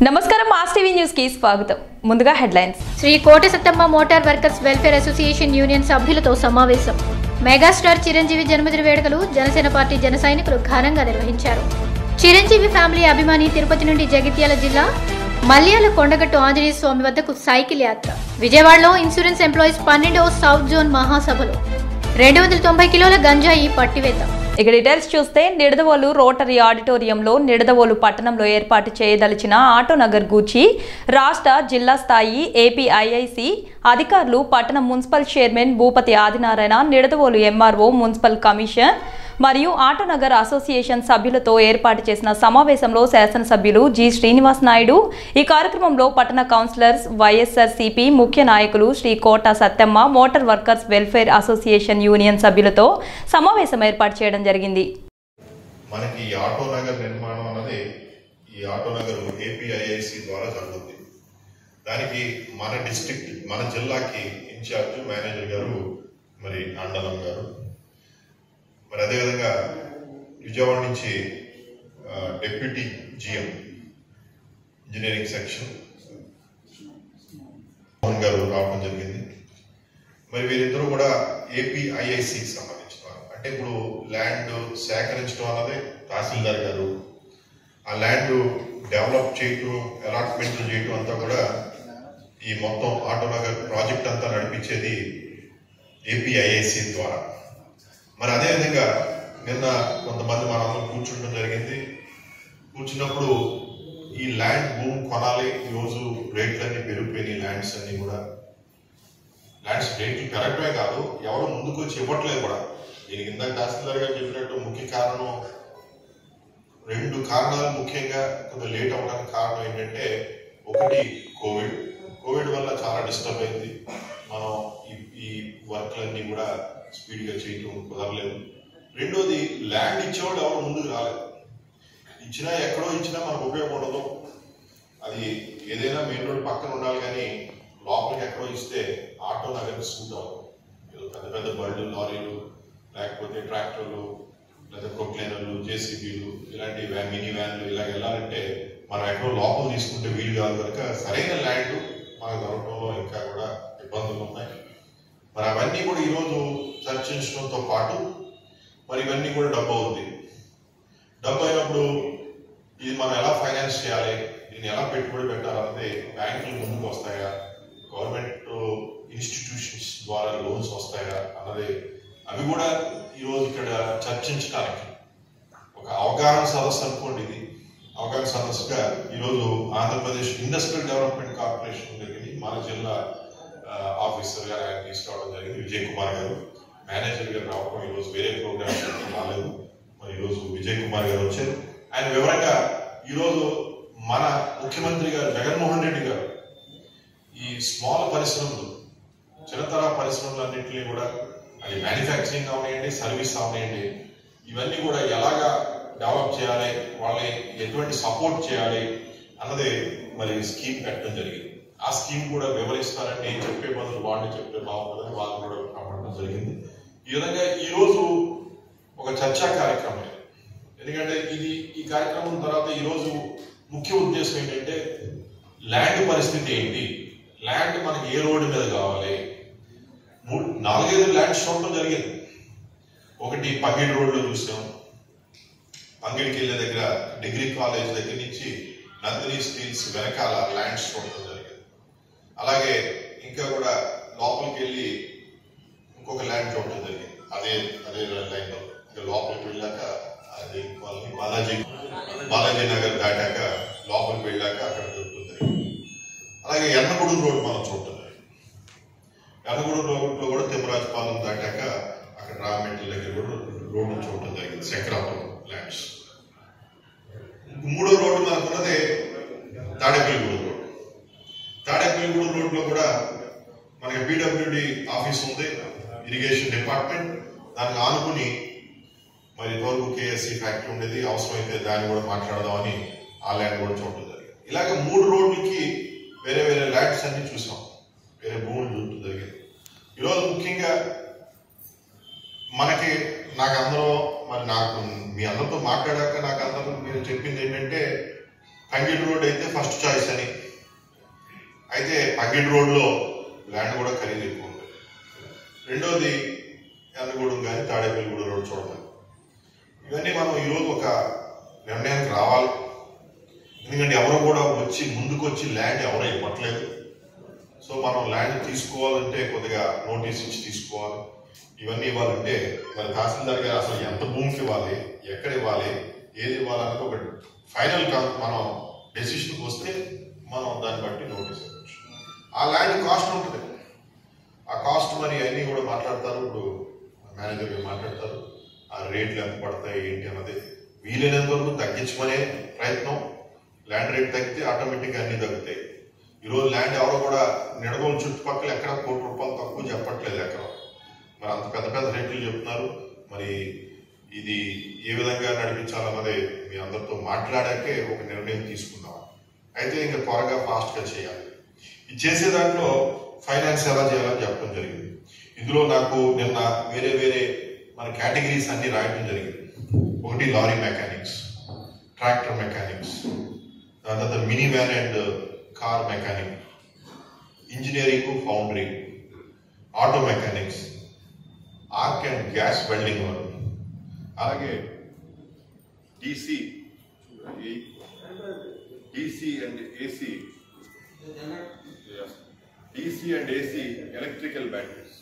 నమస్కారం mass TV news కి స్వాగతం. ముందుగా హెడ్లైన్స్. శ్రీ కోటి Sattamma motor workers welfare association union సభ్యులతో సమావేశం. మెగాస్టార్ చిరంజీవి జన్మదిన వేడుకలు జనసేన పార్టీ జన సైనికులు ఘనంగా నిర్వహించారు. చిరంజీవి ఫ్యామిలీ అభిమాని తిరుపతి నుండి జగిత్యాల జిల్లా మల్యాల కొండగట్టు ఆంజనేయ స్వామి వద్దకు సైకిల్ యాత్ర. విజయవాడలో ఇన్సూరెన్స్ ఎంప్లాయీస్ 12వ సౌత్ జోన్ మహాసభలు. 290 కిలోల గంజాయి పట్టివేత. ఇక డీటెయిల్స్ చూస్తే నిడదవోలు రోటరీ ఆడిటోరియంలో నిడదవోలు పట్టణంలో ఏర్పాటు చేయదలిచిన ఆటోనగర్ గూర్చి రాష్ట్ర జిల్లా స్థాయి ఏపీఐఐసి అధికారులు పట్టణ municipal chairman Bhupathi Adinarayana, Nidadavolu MRO, municipal commission మరియు ఆటోనగర్ అసోసియేషన్ సభ్యులతో ఏర్పాటు చేసిన సమావేశంలో శాసనసభ్యులు జి శ్రీనివాస్ నాయుడు, ఈ కార్యక్రమంలో పట్టణ కౌన్సిలర్స్, వైఎస్ఆర్సీపీ ముఖ్య నాయకులు Shri Kota Sattamma, motor workers welfare association union సభ్యులతో సమావేశం ఏర్పాటు చేయడం జరిగింది. మనకి ఈ ఆటోనగర్ నిర్మాణం అన్నది ఈ ఆటోనగర్ ఏపీఐఐసి ద్వారా జరుగుతుంది. దానికి మన డిస్ట్రిక్ట్, మన జిల్లాకి ఇన్ఛార్జ్ మేనేజర్ గారు మరి అండలం గారు, మరి అదేవిధంగా విజయవాడ నుంచి deputy GM engineering section Mohan గారు రావడం జరిగింది. మరి వీరిద్దరూ కూడా ఏపీఐఐసికి సంబంధించిన వారు. అంటే ఇప్పుడు ల్యాండ్ సేకరించడం అన్నది తహసీల్దార్ గారు, ఆ ల్యాండ్ డెవలప్ చేయటం, అలాట్మెంట్లు చేయటం అంతా కూడా ఈ మొత్తం ఆటోనగర్ ప్రాజెక్ట్ అంతా నడిపించేది ఏపీఐఐసి ద్వారా. మరి అదేవిధంగా నిన్న కొంతమంది మనందరం కూర్చుంటం జరిగింది. కూర్చున్నప్పుడు ఈ ల్యాండ్ భూమి కొనాలి, ఈరోజు రేట్లన్నీ పెరిగిపోయినాయి. ల్యాండ్స్ అన్ని కూడా ల్యాండ్స్ రేట్లు పెరగడమే కాదు, ఎవరు ముందుకు వచ్చి ఇవ్వట్లేదు కూడా. దీనికి ఇందాక తహసీల్దార్ గారు చెప్పినట్టు ముఖ్య కారణం, 2 కారణాలు ముఖ్యంగా కొంచెం లేట్ అవ్వడానికి కారణం ఏంటంటే, ఒకటి కోవిడ్ వల్ల చాలా డిస్టర్బ్ అయింది. మనం ఈ వర్క్లన్నీ కూడా స్పీడ్గా చేయటం కుదరలేదు. రెండోది, ల్యాండ్ ఇచ్చేవాళ్ళు ఎవరు ముందుకు రాలేదు. ఇచ్చినా ఎక్కడో ఇచ్చినా మనకు ఉపయోగపడదు. అది ఏదైనా మెయిన్ రోడ్ పక్కన ఉండాలి, కానీ లోపలికి ఎక్కడో ఇస్తే ఆటో నగర్ సూట్ అవ్వదు. పెద్ద పెద్ద బళ్ళు, లారీలు, లేకపోతే ట్రాక్టర్లు, లేదా ప్రొక్లైనర్లు, జేసీబీలు, ఇలాంటి మినీ వ్యాన్లు ఇలా వెళ్ళాలంటే మనం ఎక్కడో లోపల తీసుకుంటే వీలు కాదు. కనుక సరైన ల్యాండ్ మనకు దొరకడంలో ఇంకా కూడా ఇబ్బందులు ఉన్నాయి. మరి అవన్నీ కూడా ఈరోజు చర్చించడంతో పాటు మరి ఇవన్నీ కూడా డబ్బు అవుతుంది. డబ్బు అయినప్పుడు ఇది మనం ఎలా ఫైనాన్స్ చేయాలి, దీన్ని ఎలా పెట్టుబడి పెట్టాలన్నది బ్యాంకులు ముందుకు వస్తాయా, గవర్నమెంట్ ఇన్స్టిట్యూషన్స్ ద్వారా లోన్స్ వస్తాయా అన్నది, అవి కూడా ఈరోజు ఇక్కడ చర్చించడానికి ఒక అవగాహన సదస్సు అనుకోండి. ఇది అవగాహన సదస్సుగా ఈరోజు ఆంధ్రప్రదేశ్ ఇండస్ట్రియల్ డెవలప్మెంట్ కార్పొరేషన్ దగ్గరికి మన జిల్లా ఆఫీసర్ గారు ఆయన తీసుకురావడం జరిగింది. విజయ్ కుమార్ గారు మేనేజర్ గారు రావడం, ఈరోజు వేరే ప్రోగ్రామ్స్ రాలేదు. మరి ఈరోజు విజయ్ కుమార్ గారు వచ్చారు. ఆయన వివరంగా ఈరోజు మన ముఖ్యమంత్రి గారు జగన్మోహన్ రెడ్డి గారు ఈ స్మాల్ పరిశ్రమలు, చిన్నతర పరిశ్రమలన్నింటినీ కూడా, అది మ్యానుఫ్యాక్చరింగ్ అవనివ్వండి, సర్వీస్ అవనివ్వండి, ఇవన్నీ కూడా ఎలాగా డెవలప్ చేయాలి, వాళ్ళని ఎటువంటి సపోర్ట్ చేయాలి అన్నది మరి స్కీమ్ పెట్టడం జరిగింది. ఆ స్కీమ్ కూడా వివరిస్తారని నేను చెప్పే బదులు వాళ్ళు చెప్తే బాగుంటుందని వాళ్ళు కూడా కావడం జరిగింది. ఈ విధంగా ఈరోజు ఒక చర్చా కార్యక్రమం. ఎందుకంటే ఈ కార్యక్రమం తర్వాత ఈరోజు ముఖ్య ఉద్దేశం ఏంటంటే, ల్యాండ్ పరిస్థితి ఏంటి, ల్యాండ్ మనకి ఏ రోడ్డు మీద కావాలి. 4-5 ల్యాండ్స్ చూడటం జరిగింది. ఒకటి పగిడి రోడ్లో చూసాం, పంగిడికి వెళ్ళే దగ్గర డిగ్రీ కాలేజ్ దగ్గర నుంచి నందిని స్టీల్స్ వెనకాల ల్యాండ్స్ చూడటం జరిగింది. అలాగే ఇంకా కూడా లోపలికి వెళ్ళి ఇంకొక ల్యాండ్ చూడటం జరిగింది. అదే లైన్లో ఇంకా లోపలికి వెళ్ళాక అది బాలాజీ నగర్ దాటాక లోపలికి వెళ్ళాక అక్కడ దొరుకుతుంది. అలాగే ఎర్నగూడెం రోడ్ మనం చూడటం జరిగింది. ఎర్నగూడెం రోడ్లో కూడా తిమ్మరాజపాలెం దాటాక అక్కడ రామమెట్ల దగ్గర కూడా రోడ్డు చూడటం జరిగింది. శంకరాపురం ల్యాండ్స్. 3వ రోడ్డు మనకున్నదే తాడేపల్లిగూడెం రోడ్. తాడేపల్లిగూడెం రోడ్లో కూడా మనకి పీడబ్ల్యూడి ఆఫీస్ ఉంది, ఇరిగేషన్ డిపార్ట్మెంట్. దానికి ఆనుకుని మరి ఇంతవరకు కేఎస్సి ఫ్యాక్టరీ ఉండేది. అవసరమైతే దాన్ని కూడా మాట్లాడదామని ఆ ల్యాండ్ కూడా చూడటం జరిగింది. ఇలాగ 3 రోడ్లకి వేరే వేరే ల్యాండ్స్ అన్ని చూసాం, వేరే భూములు చూడటం జరిగింది. ఈరోజు ముఖ్యంగా మనకి నాకు మీ అందరితో మాట్లాడాక నాకు అందరూ మీరు చెప్పింది ఏంటంటే, పంగిడి రోడ్ అయితే ఫస్ట్ చాయిస్ అని. అయితే పంగిడి రోడ్లో ల్యాండ్ కూడా ఖరీదు ఎక్కువ ఉంది. రెండోది ఎన్నగూడెం కానీ తాడేపల్లిగూడెం రోడ్ చూడమని. ఇవన్నీ మనం ఈరోజు ఒక నిర్ణయానికి రావాలి. ఎందుకంటే ఎవరు కూడా ముందుకు వచ్చి ల్యాండ్ ఎవరో ఇవ్వట్లేదు. సో మనం ల్యాండ్ తీసుకోవాలంటే కొద్దిగా నోటీస్ ఇచ్చి తీసుకోవాలి. ఇవన్నీ ఇవ్వాలంటే మరి తహసీల్దార్ గారు అసలు ఎంత భూమికి ఇవ్వాలి, ఎక్కడ ఇవ్వాలి, ఏది ఇవ్వాలన్నది ఒక ఫైనల్ మనం డెసిషన్కి వస్తే మనం దాన్ని బట్టి నోటీస్ ఇవ్వచ్చు. ఆ ల్యాండ్ కాస్ట్ ఉంటుంది. ఆ కాస్ట్ మరి అన్నీ కూడా మాట్లాడతారు. ఇప్పుడు మేనేజర్ గారు మాట్లాడతారు. ఆ రేట్లు ఎంత పడతాయి ఏంటి అన్నది వీలైనంత వరకు తగ్గించమనే ప్రయత్నం. ల్యాండ్ రేట్ తగ్గితే ఆటోమేటిక్గా అన్ని తగ్గుతాయి. ఈరోజు ల్యాండ్ ఎవరో కూడా నిడదవోలు చుట్టుపక్కల ఎక్కడ ₹1,00,00,000 తక్కువ చెప్పట్లేదు ఎక్కడ. మరి అంత పెద్ద పెద్ద రేట్లు చెప్తున్నారు. మరి ఇది ఏ విధంగా నడిపించాలన్నది మీ అందరితో మాట్లాడాకే ఒక నిర్ణయం తీసుకుందాం. అయితే ఇంకా త్వరగా ఫాస్ట్గా చేయాలి. ఇది చేసే దాంట్లో ఫైనాన్స్ ఎలా చేయాలని చెప్పడం జరిగింది. ఇందులో నాకు నిన్న వేరే వేరే మన కేటగిరీస్ అన్ని రాయడం జరిగింది. ఒకటి లారీ మెకానిక్స్, ట్రాక్టర్ మెకానిక్స్, తర్వాత mini van and car mechanic, engineering foundry, auto mechanics, arc and gas welding work, అలాగే DC and AC electrical batteries.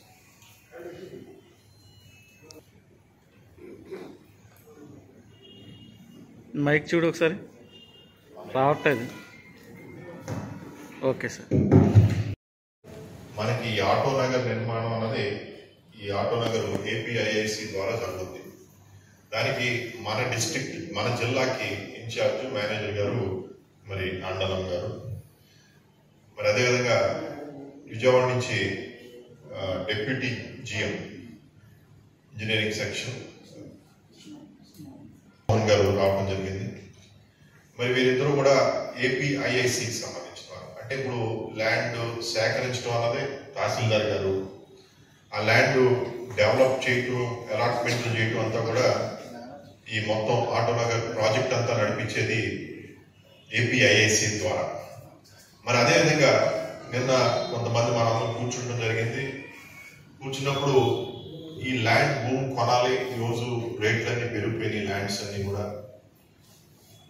Mike చూడు ఒకసారి, రావట్లేదు. Okay sir. మనకి ఈ ఆటో నగర్ నిర్మాణం అన్నది ఈ ఆటో నగర్ ఏపీఐఐసి ద్వారా జరుగుతుంది. దానికి మన డిస్ట్రిక్ట్ మన జిల్లాకి ఇన్ఛార్జ్ మేనేజర్ గారు మరి అండలం గారు, మరి అదేవిధంగా విజయవాడ నుంచి deputy GM engineering section Mohan గారు రావడం జరిగింది. మరి వీరిద్దరూ కూడా ఏపీఐఐసికి సంబంధించిన వారు. అంటే ఇప్పుడు ల్యాండ్ సేకరించడం అన్నది తహసీల్దార్ గారు, ఆ ల్యాండ్ డెవలప్ చేయటం, అలాట్మెంట్లు చేయటం అంతా కూడా ఈ మొత్తం ఆటోనగర్ ప్రాజెక్ట్ అంతా నడిపించేది ఏపీఐఐసి ద్వారా. మరి అదేవిధంగా నిన్న కొంతమంది మనందరం కూర్చుంటం జరిగింది. కూర్చున్నప్పుడు ఈ ల్యాండ్ భూమి కొనాలి, ఈరోజు రేట్లన్నీ పెరిగిపోయినాయి. ల్యాండ్స్ అన్ని కూడా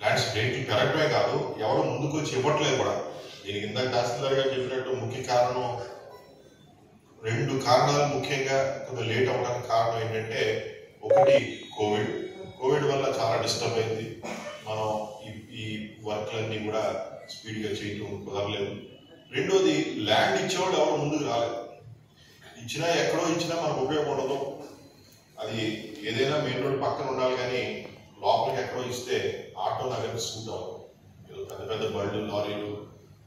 ల్యాండ్స్ రేట్లు పెరగడమే కాదు, ఎవరు ముందుకు వచ్చి ఇవ్వట్లేదు కూడా. దీనికి ఇందాక తహసీల్దార్ గారు చెప్పినట్టు ముఖ్య కారణం, 2 కారణాలు ముఖ్యంగా కొంచెం లేట్ అవ్వడానికి కారణం ఏంటంటే, ఒకటి కోవిడ్ వల్ల చాలా డిస్టర్బ్ అయింది. మనం ఈ వర్క్లన్నీ కూడా స్పీడ్గా చేయటం కుదరలేదు. రెండోది ల్యాండ్ ఇచ్చేవాళ్ళు ఎవరు ముందుకు రాలేదు. ఇచ్చినా ఎక్కడో ఇచ్చినా మనకు ఉపయోగం ఉండదు. అది ఏదైనా మెయిన్ రోడ్ పక్కన ఉండాలి, కానీ లోపలికి ఎక్కడో ఇస్తే ఆటో నగర్ సూట్ అవ్వదు. పెద్ద పెద్ద బళ్ళు, లారీలు,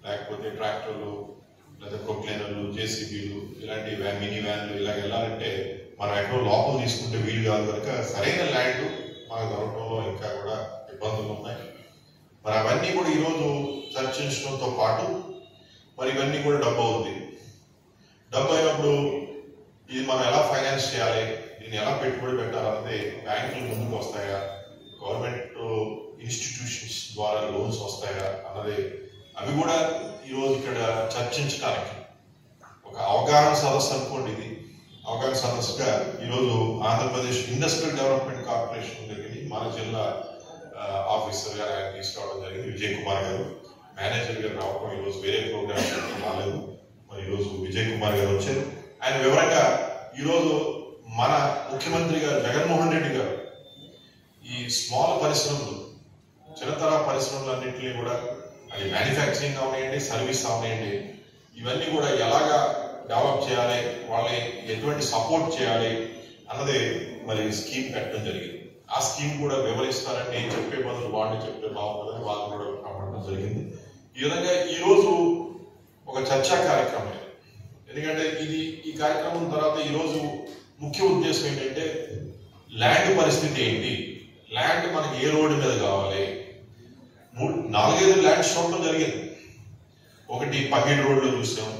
లేకపోతే ట్రాక్టర్లు, లేదా ప్రొక్లైనర్లు, జేసీబీలు, ఇలాంటి మినీ వ్యాన్లు ఇలా వెళ్ళాలంటే మనం ఎక్కడో లోపల తీసుకుంటే వీలు కాదు. కనుక సరైన ల్యాండ్ మనకు దొరకడంలో ఇంకా కూడా ఇబ్బందులు ఉన్నాయి. మరి అవన్నీ కూడా ఈరోజు చర్చించడంతో పాటు మరి ఇవన్నీ కూడా డబ్బు అవుతుంది. డబ్బు అయినప్పుడు ఇది మనం ఎలా ఫైనాన్స్ చేయాలి, దీన్ని ఎలా పెట్టుబడి పెట్టాలన్నది బ్యాంకులు ముందుకు వస్తాయా, గవర్నమెంట్ ఇన్స్టిట్యూషన్స్ ద్వారా లోన్స్ వస్తాయా అన్నది, అవి కూడా ఈరోజు ఇక్కడ చర్చించడానికి ఒక అవగాహన సదస్సు అనుకోండి. ఇది అవగాహన సదస్సుగా ఈరోజు ఆంధ్రప్రదేశ్ ఇండస్ట్రియల్ డెవలప్మెంట్ కార్పొరేషన్ దగ్గరికి మన జిల్లా ఆఫీసర్ గారు ఆయన తీసుకురావడం జరిగింది. విజయ్ కుమార్ గారు మేనేజర్ గారు రావడం, ఈరోజు వేరే ప్రోగ్రామ్స్ రాలేదు. మరి ఈరోజు విజయ్ కుమార్ గారు వచ్చారు. ఆయన వివరంగా ఈరోజు మన ముఖ్యమంత్రి గారు జగన్మోహన్ రెడ్డి గారు ఈ స్మాల్ పరిశ్రమలు, చిన్నతర పరిశ్రమలన్నింటినీ కూడా, అది మ్యానుఫ్యాక్చరింగ్ అవనివ్వండి, సర్వీస్ అవనివ్వండి, ఇవన్నీ కూడా ఎలాగా డెవలప్ చేయాలి, వాళ్ళని ఎటువంటి సపోర్ట్ చేయాలి అన్నది మరి స్కీమ్ పెట్టడం జరిగింది. ఆ స్కీమ్ కూడా వివరిస్తారని నేను చెప్పే బదులు వాళ్ళు చెప్తే బాగుంటుందని వాళ్ళు కూడా అవ్వడం జరిగింది. ఈ విధంగా ఈరోజు ఒక చర్చా కార్యక్రమం. ఎందుకంటే ఈ కార్యక్రమం తర్వాత ఈరోజు ముఖ్య ఉద్దేశం ఏంటంటే, ల్యాండ్ పరిస్థితి ఏంటి, ల్యాండ్ మనకి ఏ రోడ్డు మీద కావాలి. 4-5 ల్యాండ్స్ చూడటం జరిగింది. ఒకటి పంగిడి రోడ్లో చూసాం,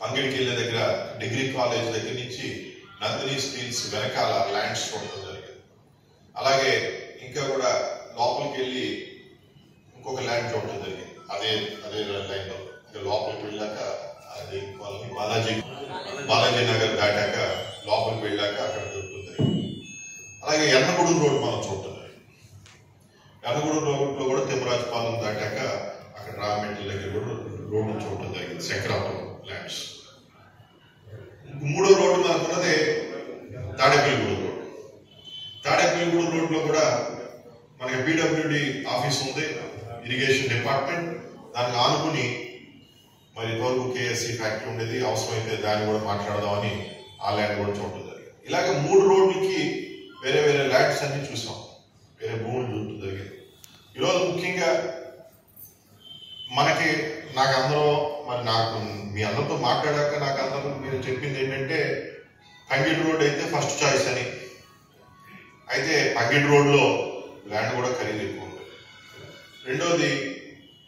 పంగిడికి వెళ్ళే దగ్గర డిగ్రీ కాలేజ్ దగ్గర నుంచి నందిని స్టీల్స్ వెనకాల ల్యాండ్స్ చూడటం జరిగింది. అలాగే ఇంకా కూడా లోపలికి వెళ్ళి ఇంకొక బాలాజీ నగర్ దాటాక లోపలికి వెళ్ళాక అక్కడ దొరుకుతుంది. అలాగే ఎర్నగూడూరు రోడ్ మనం చూడటం జరిగింది. ఎర్నగూడూరు రోడ్లో కూడా తిమ్మరాజపాలెం దాటాక అక్కడ రామమెట్ల దగ్గర కూడా రోడ్డు చూడటం జరిగింది. శంకరాపురం ల్యాండ్స్. మూడో రోడ్డు మనకున్నదే తాడేపల్లిగూడూరు రోడ్. తాడేపల్లిగూడూరు రోడ్లో కూడా మనకి పీడబ్ల్యూడి ఆఫీస్ ఉంది, ఇరిగేషన్ డిపార్ట్మెంట్. దానికి ఆనుకుని మరి ఇంతవరకు కేఎస్సీ ఫ్యాక్టరీ ఉండేది. అవసరమైతే దాన్ని కూడా మాట్లాడదామని ఆ ల్యాండ్ కూడా చూడటం జరిగింది. ఇలాగ 3 రోడ్లకి వేరే వేరే ల్యాండ్స్ అన్ని చూసాం, వేరే భూములు చూడటం జరిగింది. ఈరోజు ముఖ్యంగా నాకు మీ అందరితో మాట్లాడాక నాకు అందరూ మీరు చెప్పింది ఏంటంటే పంగిడి రోడ్ అయితే ఫస్ట్ చాయిస్ అని. అయితే పంగిడి రోడ్లో ల్యాండ్ కూడా ఖరీదు ఎక్కువ ఉంది. రెండోది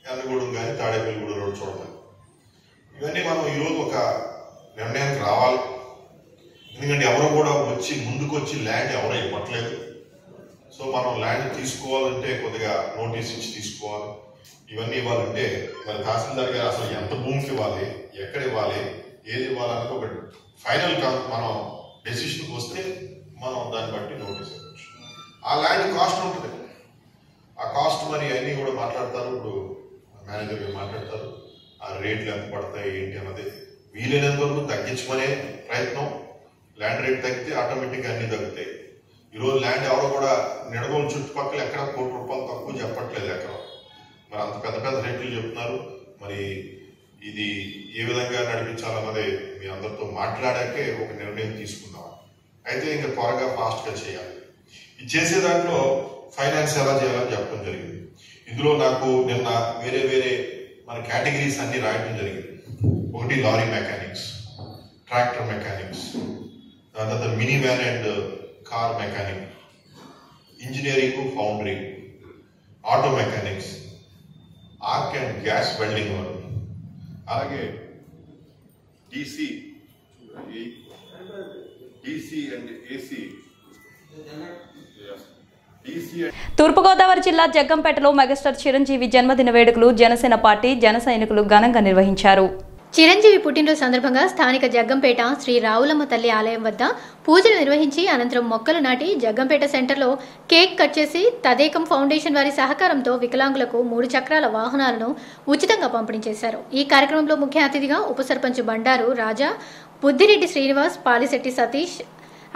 ఎర్నగూడెం కానీ తాడేపల్లిగూడెం రోడ్ చూడమని. ఇవన్నీ మనం ఈరోజు ఒక నిర్ణయానికి రావాలి. ఎందుకంటే ఎవరు కూడా ముందుకు వచ్చి ల్యాండ్ ఎవరో ఇవ్వట్లేదు. సో మనం ల్యాండ్ తీసుకోవాలంటే కొద్దిగా నోటీస్ ఇచ్చి తీసుకోవాలి. ఇవన్నీ ఇవ్వాలంటే మరి తహసీల్దార్ గారు అసలు ఎంత భూమికి ఇవ్వాలి, ఎక్కడ ఇవ్వాలి, ఏది ఇవ్వాలన్నది ఒక ఫైనల్ మనం డెసిషన్కి వస్తే మనం దాన్ని బట్టి నోటీస్ ఇవ్వచ్చు. ఆ ల్యాండ్ కాస్ట్ ఉంటుంది. ఆ కాస్ట్ మరి అన్నీ కూడా మాట్లాడతారు. ఇప్పుడు మేనేజర్ గారు మాట్లాడతారు. ఆ రేట్లు ఎంత పడతాయి ఏంటి అన్నది వీలైనంత వరకు తగ్గించుకునే ప్రయత్నం. ల్యాండ్ రేట్ తగ్గితే ఆటోమేటిక్గా అన్ని తగ్గుతాయి. ఈరోజు ల్యాండ్ ఎవరో కూడా నిడదోలు చుట్టుపక్కల ఎక్కడ ₹1,00,00,000 తక్కువ చెప్పట్లేదు ఎక్కడ. మరి అంత పెద్ద పెద్ద రేట్లు చెప్తున్నారు. మరి ఇది ఏ విధంగా నడిపించాలన్నది మీ అందరితో మాట్లాడాకే ఒక నిర్ణయం తీసుకుందాం. అయితే ఇంకా త్వరగా ఫాస్ట్గా చేయాలి. ఇది చేసే దాంట్లో ఫైనాన్స్ ఎలా చేయాలని చెప్పడం జరిగింది. ఇందులో నాకు నిన్న వేరే వేరే మన కేటగిరీస్ అన్ని రాయటం జరిగింది. ఒకటి లారీ మెకానిక్స్, ట్రాక్టర్ మెకానిక్స్, దాని తర్వాత mini van and car mechanic, engineering foundry, auto mechanics, arc and gas welding work, అలాగే డీసీ అండ్ ఏసీ. తూర్పుగోదావరి జిల్లా జగ్గంపేటలో మెగాస్టార్ చిరంజీవి జన్మదిన వేడుకలు జనసేన పార్టీ జన సైనికులు ఘనంగా నిర్వహించారు. చిరంజీవి పుట్టినరోజు సందర్భంగా స్థానిక జగ్గంపేట శ్రీ రావులమ్మ తల్లి ఆలయం వద్ద పూజలు నిర్వహించి అనంతరం మొక్కలు నాటి జగ్గంపేట సెంటర్లో కేక్ కట్ చేసి తదేకం ఫౌండేషన్ వారి సహకారంతో వికలాంగులకు 3 చక్రాల వాహనాలను ఉచితంగా పంపిణీ చేశారు. ఈ కార్యక్రమంలో ముఖ్య అతిథిగా ఉప సర్పంచ్ బండారు రాజా, బుద్దిరెడ్డి శ్రీనివాస్, పాలిశెట్టి సతీష్,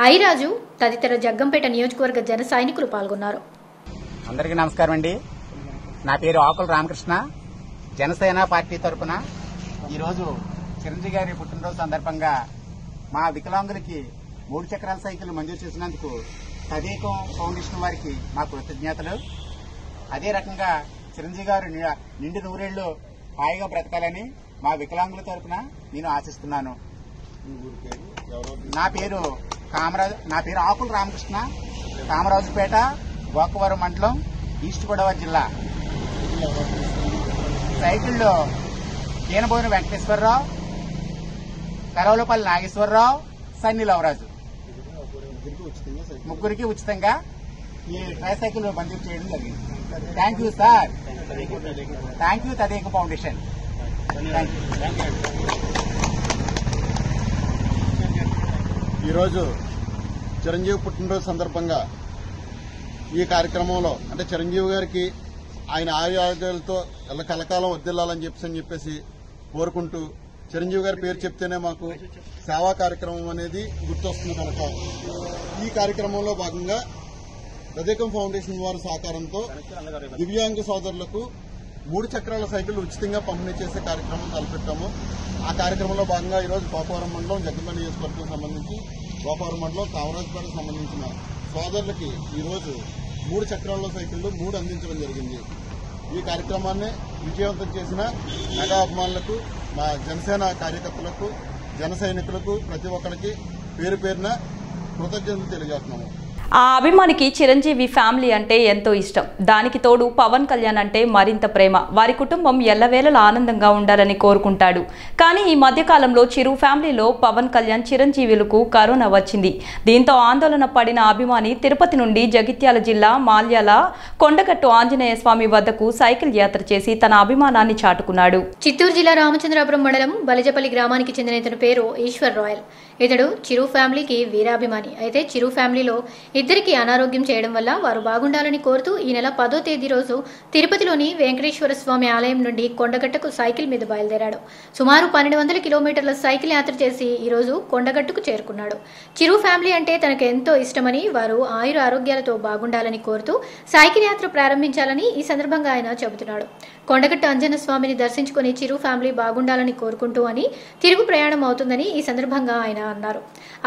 ఐరాజు తదితర జగ్గంపేట నియోజకవర్గ జన సైనికులు పాల్గొన్నారు. అందరికీ నమస్కారం అండి. నా పేరు ఆకుల రామకృష్ణ. జనసేన పార్టీ తరఫున ఈరోజు చిరంజీవి గారి పుట్టినరోజు సందర్భంగా మా వికలాంగులకి 3 చక్రాల సైకిల్ మంజూరు చేసినందుకు తదేకం ఫౌండేషన్ వారికి మా కృతజ్ఞతలు. అదే రకంగా చిరంజీవి గారు నిండు నూరేళ్లు హాయిగా బ్రతకాలని మా వికలాంగుల తరఫున నేను ఆశిస్తున్నాను. నా పేరు ఆకుల రామకృష్ణ. కామరాజుపేట, గోకవరం మండలం, ఈస్ట్ గోదావరి జిల్లా. సైకిల్లో ఈనబోయిన వెంకటేశ్వరరావు, కరవలపల్లి నాగేశ్వరరావు, సన్ని లవరాజు ముగ్గురికి ఉచితంగా ఈ ట్రైసైకిల్ మంజూరు చేయడం జరిగింది. Thank you sir. Thank you Tadeka foundation. ఈరోజు చిరంజీవి పుట్టినరోజు సందర్భంగా ఈ కార్యక్రమంలో అంటే చిరంజీవి గారికి ఆయన ఆయుర్వేదాలతో కలకాలం వర్ధిల్లాలని చెప్పేసి కోరుకుంటూ చిరంజీవి గారి పేరు చెప్తేనే మాకు సేవా కార్యక్రమం అనేది గుర్తొస్తుంది కనుక ఈ కార్యక్రమంలో భాగంగా తదేకం ఫౌండేషన్ వారి సహకారంతో దివ్యాంగ సోదరులకు 3 చక్రాల సైకిల్ ఉచితంగా పంపిణీ చేసే కార్యక్రమం తలపెట్టాము. ఆ కార్యక్రమంలో భాగంగా ఈరోజు గోకవరం మండలం, జగ్గంపేట నియోజకవర్గం సంబంధించి గోకవరం మండలం, కామరాజుపేటకు సంబంధించిన సోదరులకి ఈరోజు 3 చక్రాల సైకిళ్లు 3 అందించడం జరిగింది. ఈ కార్యక్రమాన్ని విజయవంతం చేసిన మెగా అభిమానులకు, మా జనసేన కార్యకర్తలకు, జన సైనికులకు ప్రతి ఒక్కరికి పేరు పేరున కృతజ్ఞతలు తెలియజేస్తున్నాము. ఆ అభిమానికి చిరంజీవి ఫ్యామిలీ అంటే ఎంతో ఇష్టం. దానికి తోడు పవన్ కళ్యాణ్ అంటే మరింత ప్రేమ. వారి కుటుంబం ఎల్లవేళలా ఆనందంగా ఉండాలని కోరుకుంటాడు. కానీ ఈ మధ్యకాలంలో చిరు ఫ్యామిలీలో పవన్ కళ్యాణ్ చిరంజీవులకు కరోనా వచ్చింది. దీంతో ఆందోళన పడిన అభిమాని తిరుపతి నుండి జగిత్యాల జిల్లా మాల్యాల కొండగట్టు ఆంజనేయ స్వామి వద్దకు సైకిల్ యాత్ర చేసి తన అభిమానాన్ని చాటుకున్నాడు. చిత్తూరు జిల్లా రామచంద్రాపురం మండలం బలిజపల్లి గ్రామానికి చెందిన ఇతని పేరు ఈశ్వర్ రాయల్. ఇతడు చిరు ఫ్యామిలీకి వీరాభిమాని. అయితే చిరు ఫ్యామిలీలో ఇద్దరికి అనారోగ్యం చేయడం వల్ల వారు బాగుండాలని కోరుతూ ఈ నెల 10వ తేదీ రోజు తిరుపతిలోని వెంకటేశ్వర స్వామి ఆలయం నుండి కొండగట్టుకు సైకిల్ మీద బయలుదేరాడు. సుమారు 1200 కిలోమీటర్ల సైకిల్ యాత్ర చేసి ఈ రోజు కొండగట్టుకు చేరుకున్నాడు. చిరు ఫ్యామిలీ అంటే తనకు ఎంతో ఇష్టమని, వారు ఆయుర ఆరోగ్యాలతో బాగుండాలని కోరుతూ సైకిల్ యాత్ర ప్రారంభించాలని ఈ సందర్భంగా ఆయన చెబుతున్నాడు. కొండగట్టు ఆంజనేయ స్వామిని దర్శించుకుని చిరు ఫ్యామిలీ బాగుండాలని కోరుకుంటూ అని తిరుగు ప్రయాణం అవుతుందని ఈ సందర్భంగా ఆయన అన్నారు.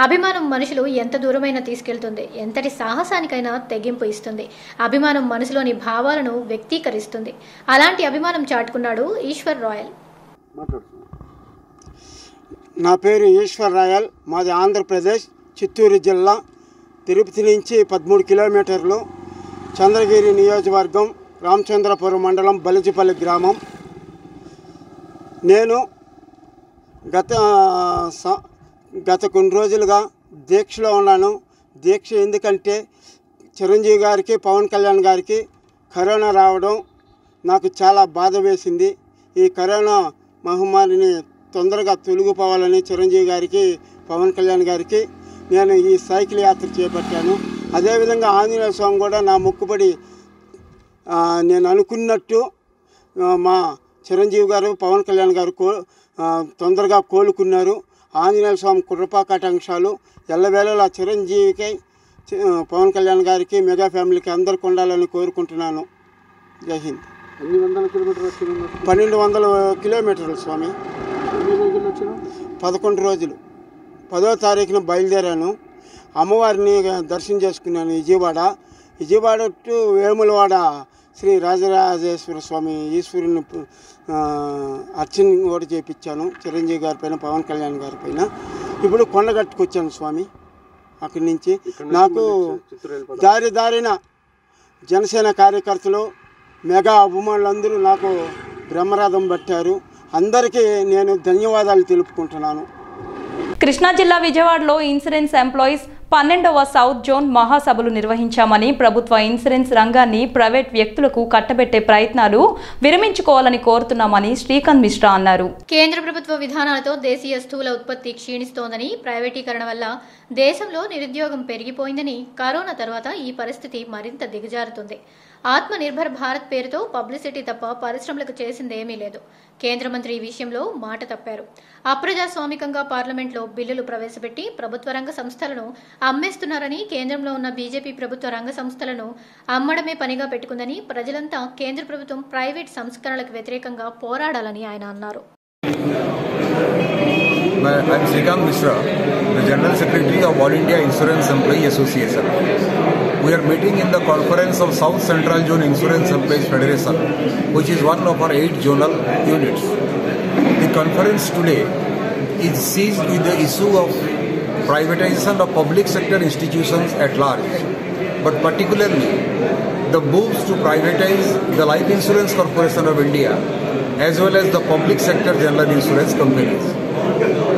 అభిమానం మనుషులు ఎంత దూరమైనా తీసుకెళ్తుంది, ఎంతటి సాహసానికైనా తెగింపు ఇస్తుంది. అభిమానం మనసులోని భావాలను వ్యక్తీకరిస్తుంది. అలాంటి అభిమానం చాటుకున్నాడు ఈశ్వర్ రాయల్. నా పేరు ఈశ్వర్ రాయల్. మాది ఆంధ్రప్రదేశ్ చిత్తూరు జిల్లా, తిరుపతి నుంచి 13 కిలోమీటర్లు, చంద్రగిరి నియోజకవర్గం, రామచంద్రపురం మండలం, బలిజపల్లి గ్రామం. నేను గత కొన్ని రోజులుగా దీక్షలో ఉన్నాను. దీక్ష ఎందుకంటే చిరంజీవి గారికి, పవన్ కళ్యాణ్ గారికి కరోనా రావడం నాకు చాలా బాధ వేసింది. ఈ కరోనా మహమ్మారిని తొందరగా తొలగిపోవాలని చిరంజీవి గారికి, పవన్ కళ్యాణ్ గారికి నేను ఈ సైకిల్ యాత్ర చేపట్టాను. అదేవిధంగా ఆంజనేయ స్వామి కూడా నా మొక్కుబడి నేను అనుకున్నట్టు మా చిరంజీవి గారు, పవన్ కళ్యాణ్ గారు తొందరగా కోలుకున్నారు. ఆంజనేయ స్వామి కృపా కటాక్షాలు ఎల్లవేళలా చిరంజీవికి, పవన్ కళ్యాణ్ గారికి, మెగా ఫ్యామిలీకి అందరికి ఉండాలని కోరుకుంటున్నాను. జై హింద్. 1200 కిలోమీటర్లు స్వామి. 11 రోజులు. 10వ తారీఖున బయలుదేరాను. అమ్మవారిని దర్శనం చేసుకున్నాను విజయవాడ టు వేములవాడ శ్రీ రాజరాజేశ్వర స్వామి ఈశ్వరుని అర్చన కూడా చేయించాను చిరంజీవి గారి పైన, పవన్ కళ్యాణ్ గారి పైన. ఇప్పుడు కొండగట్టుకు వచ్చాను స్వామి. అక్కడి నుంచి నాకు దారిన జనసేన కార్యకర్తలు, మెగా అభిమానులందరూ నాకు బ్రహ్మరథం పట్టారు. అందరికీ నేను ధన్యవాదాలు తెలుపుకుంటున్నాను. కృష్ణా జిల్లా విజయవాడలో ఇన్సూరెన్స్ ఎంప్లాయీస్ 12వ సౌత్ జోన్ మహాసభలు నిర్వహించామని, ప్రభుత్వ ఇన్సూరెన్స్ రంగాన్ని ప్రైవేట్ వ్యక్తులకు కట్టబెట్టే ప్రయత్నాలు విరమించుకోవాలని కోరుతున్నామని శ్రీకాంత్ మిశ్రా అన్నారు. కేంద్ర ప్రభుత్వ విధానాలతో దేశీయ స్థూల ఉత్పత్తి క్షీణిస్తోందని, ప్రైవేటీకరణ వల్ల దేశంలో నిరుద్యోగం పెరిగిపోయిందని, కరోనా తర్వాత ఈ పరిస్థితి మరింత దిగజారుతుంది. ఆత్మ నిర్భర్ భారత్ పేరుతో పబ్లిసిటీ తప్ప పరిశ్రమలకు చేసిందేమీ లేదు. కేంద్ర మంత్రి ఈ విషయంలో మాట తప్పారు. అప్రజాస్వామికంగా పార్లమెంట్లో బిల్లులు ప్రవేశపెట్టి ప్రభుత్వ రంగ సంస్థలను అమ్మేస్తున్నారని, కేంద్రంలో ఉన్న బీజేపీ ప్రభుత్వ రంగ సంస్థలను అమ్మడమే పనిగా పెట్టుకుందని, ప్రజలంతా కేంద్ర ప్రభుత్వం ప్రైవేట్ సంస్కరణలకు వ్యతిరేకంగా పోరాడాలని ఆయన అన్నారు. I am Srikanth Mishra, the General Secretary of All India Insurance Employee Association. We are meeting in the conference of South Central Zone Insurance Employees Federation, which is one of our 8 zonal units. The conference today is seized with the issue of privatization of public sector institutions at large, but particularly the moves to privatize the Life Insurance Corporation of India as well as the public sector general insurance companies.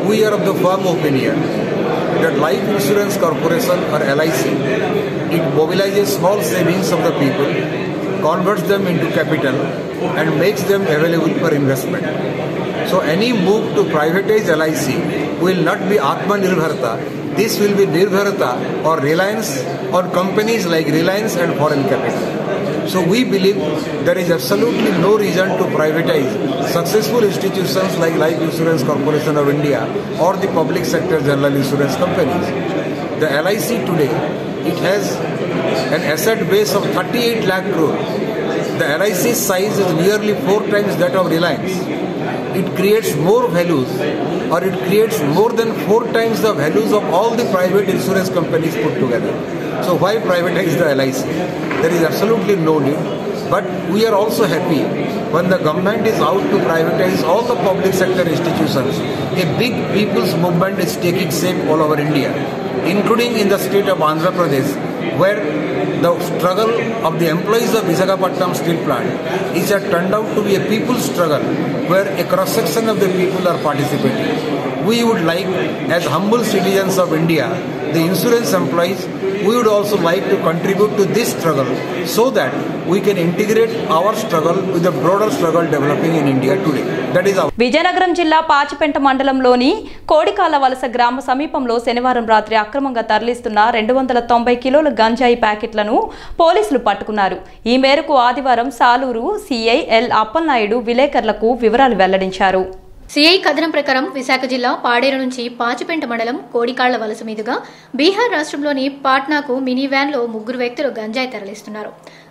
We are of the firm opinion that Life Insurance Corporation or LIC, it mobilizes small savings of the people, converts them into capital and makes them available for investment. So any move to privatize LIC will not be Atmanirbharta. This will be Nirbharta or reliance on companies like Reliance and foreign capital. So we believe there is absolutely no reason to privatize successful institutions like Life Insurance Corporation of India or the public sector general insurance companies. The LIC today, it has an asset base of 38 lakh crore. The LIC's size is nearly 4 times that of Reliance. It creates more values, or it creates more than 4 times the values of all the private insurance companies put together. So why privatize the LIC? There is absolutely no need. But we are also happy when the government is out to privatize all the public sector institutions. A big people's movement is taking shape all over India, including in the state of Andhra Pradesh, where the struggle of the employees of Visakhapatnam steel plant is turned out to be a people's struggle where a cross-section of the people are participating. We would like, as humble citizens of India, the insurance employees, we would also like to contribute to this struggle so that we can integrate our struggle with the broader struggle developing in India today. That is our. Vizianagaram జిల్లా పాచిపెంట మండలంలోని కోడికాల వలస గ్రామ సమీపంలో శనివారం రాత్రి అక్రమంగా తరలిస్తున్న 290 కిలోల గంజాయి ప్యాకెట్లను పోలీసులు పట్టుకున్నారు. ఈ మేరకు ఆదివారం సాలూరు సిఐ ఎల్ అప్పలనాయుడు విలేకరులకు వివరాలు వెల్లడించారు. సిఐ కథనం ప్రకారం విశాఖ జిల్లా పాడేరు నుంచి పాచిపెంట మండలం కోడికాళ్ల వలస మీదుగా బీహార్ రాష్ట్రంలోని పాట్నాకు మినీ వ్యాన్ లో 3 వ్యక్తులు గంజాయి తరలిస్తున్నారు.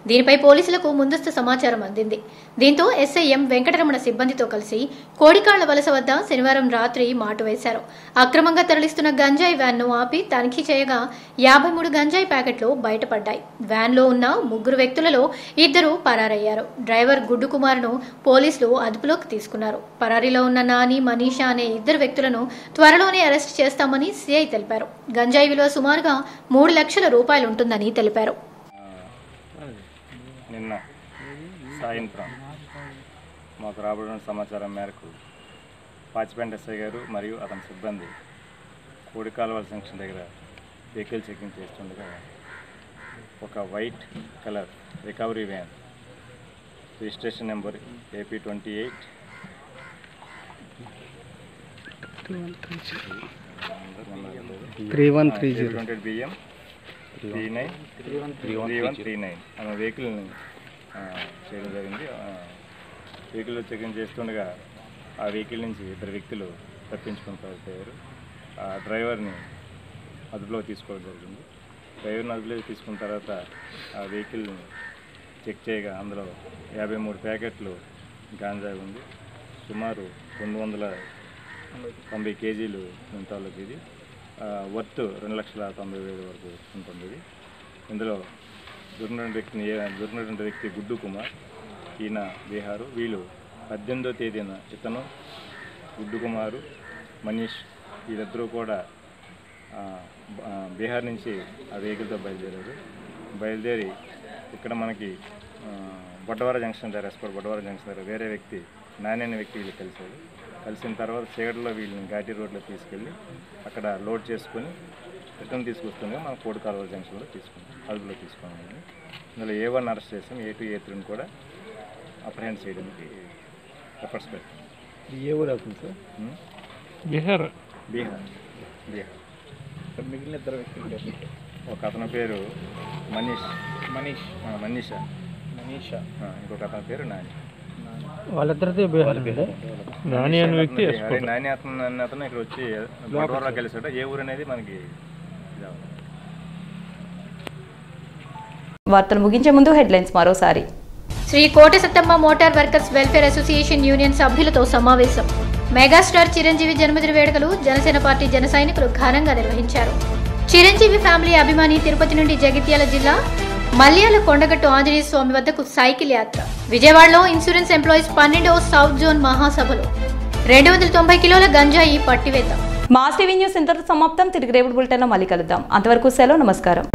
దీనిపై పోలీసులకు ముందస్తు సమాచారం అందింది. దీంతో ఎస్ఐఎం వెంకటరమణ సిబ్బందితో కలిసి కోడికాళ్ల వలస వద్ద శనివారం రాత్రి మాటు వేశారు. అక్రమంగా తరలిస్తున్న గంజాయి వ్యాన్ ను ఆపి తనిఖీ చేయగా 53 గంజాయి ప్యాకెట్లు బయటపడ్డాయి. వ్యాన్ లో ఉన్న 3 వ్యక్తులలో 2 పరారయ్యారు. డ్రైవర్ గుడ్డు కుమార్ను పోలీసులు అదుపులోకి తీసుకున్నారు. పరారీలో ఉన్న నాని, మనీషా అనే 2 వ్యక్తులను త్వరలోనే అరెస్ట్ చేస్తామని సిఐ తెలిపారు. గంజాయి విలువ సుమారుగా 3 లక్షల రూపాయలు ఉంటుందని తెలిపారు. నిన్న సాయంత్రం మాకు రాబడిన సమాచారం మేరకు పాచిపెంట ఎస్ఐ గారు మరియు అతని సిబ్బంది కోడికాలువ జంక్షన్ దగ్గర వెహికల్ చెకింగ్ చేస్తుండగా ఒక white colour recovery van registration number AP 28 BM 3139 ఆమె వెహికల్ని చేయడం జరిగింది. వెహికల్ చెకింగ్ చేస్తుండగా ఆ వెహికల్ నుంచి 2 వ్యక్తులు తప్పించుకొని పారిపోయారు. ఆ డ్రైవర్ని అదుపులో తీసుకోవడం జరిగింది. డ్రైవర్ని అదుపులోకి తీసుకున్న తర్వాత ఆ వెహికల్ని చెక్ చేయగా అందులో 53 ప్యాకెట్లు గాంజాయి ఉంది. సుమారు 290 కేజీలు తాలూకు ఇది. వర్త్ 2,90,000 వరకు ఉంటుంది. ఇది ఇందులో దొరికినటువంటి వ్యక్తి గుడ్డు కుమార్, ఈయన బీహారు. వీళ్ళు 18వ తేదీన ఇతను గుడ్డు కుమారు, మనీష్ వీళ్ళిద్దరూ కూడా బీహార్ నుంచి ఆ వెహికల్తో బయలుదేరి ఇక్కడ మనకి బొడ్డవర జంక్షన్ దగ్గర బొడ్డవర జంక్షన్ దగ్గర వేరే వ్యక్తి నాని అనే వ్యక్తి వీళ్ళు కలిసిన తర్వాత చీకటిలో వీళ్ళని ఘాటీ రోడ్లో తీసుకెళ్ళి అక్కడ లోడ్ చేసుకొని రిటర్న్ తీసుకొస్తుండగా మనం కోడికాలువ జంక్షన్లో అదుపులో తీసుకున్నాం. ఇందులో A1 అరెస్ట్ చేసాం, A2, A3 కూడా అప్రహెండ్ చేయడానికి ఎఫర్ట్స్ పెట్టాం. ఏ ఊరు అవుతుంది సార్? బీహార్. మిగిలిన 2 వ్యక్తులు ఒక అతని పేరు మనీషా, ఇంకొక అతని పేరు నాని. వాళ్ళిద్దరిది బీహార్. నాని అనే వ్యక్తి నాని అతను ఇక్కడ వచ్చి బొడ్డవరలో కలిసాడు. ఏ ఊరు అనేది మనకి వార్తలు ముగించే ముందు హెడ్లైన్స్ మరోసారి. శ్రీ కోటి Sattamma motor workers welfare association union సభ్యులతో సమావేశం. మెగాస్టార్ చిరంజీవి జన్మదిన వేడుకలు జనసేన పార్టీ జన సైనికులు ఘనంగా నిర్వహించారు. చిరంజీవి ఫ్యామిలీ అభిమాని తిరుపతి నుండి జగిత్యాల జిల్లా మల్యాల కొండగట్టు ఆంజనేయ స్వామి వద్దకు సైకిల్ యాత్ర. విజయవాడలో ఇన్సూరెన్స్ ఎంప్లాయీస్ 12వ సౌత్ జోన్ మహాసభలు. 290 కిలోల గంజాయి పట్టివేత. మాస్ టీవీ న్యూస్ ఇంతటితో సమాప్తం. తిరిగి రేపటి బులెటిన్లో మళ్ళీ కలుద్దాం. అంతవరకు సెలవు. నమస్కారం.